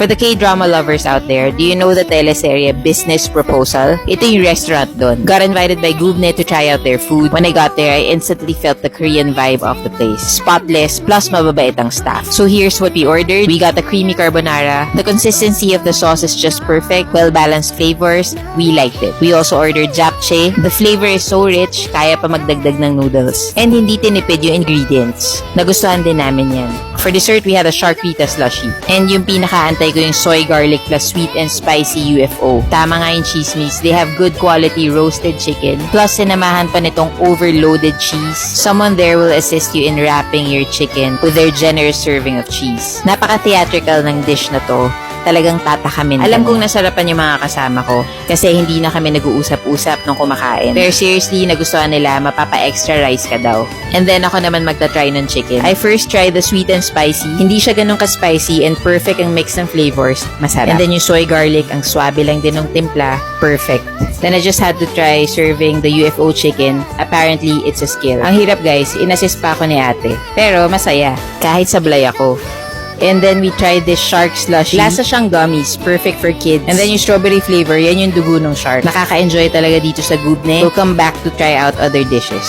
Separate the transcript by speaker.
Speaker 1: For the K-drama lovers out there, do you know the teleserye Business Proposal? Ito yung restaurant doon. Got invited by Gubne to try out their food. When I got there, I instantly felt the Korean vibe of the place. Spotless, plus mababait ang staff. So here's what we ordered. We got the creamy carbonara. The consistency of the sauce is just perfect. Well-balanced flavors. We liked it. We also ordered japchae. The flavor is so rich, kaya pa magdagdag ng noodles. And hindi tinipid yung ingredients. Nagustuhan din namin yan. For dessert, we had a sharkrita slushy. And yung pinakaantay ko yung soy garlic plus sweet and spicy UFO. Tama nga yung chismis. They have good quality roasted chicken. Plus, sinamahan pa nitong overloaded cheese. Someone there will assist you in wrapping your chicken with their generous serving of cheese. Napaka-theatrical ng dish na to. Talagang tatakamin. Alam kong nasarapan yung mga kasama ko kasi hindi na kami nag-uusap-usap nung kumakain. Pero seriously, nagustuhan nila, mapapa-extra rice ka daw. And then ako naman magta-try ng chicken. I first tried the sweet and spicy. Hindi siya ganun ka-spicy and perfect ang mix ng flavors. Masarap. And then yung soy garlic, ang swabe lang din ng timpla. Perfect. Then I just had to try serving the UFO chicken. Apparently, it's a skill. Ang hirap guys, inassist pa ako ni ate. Pero masaya. Kahit sablay ako. And then we tried this shark slushy. Lasa siyang gummies, perfect for kids. And then yung strawberry flavor, yan yung dugo ng shark. Nakaka-enjoy talaga dito sa Gubne. We'll come back to try out other dishes.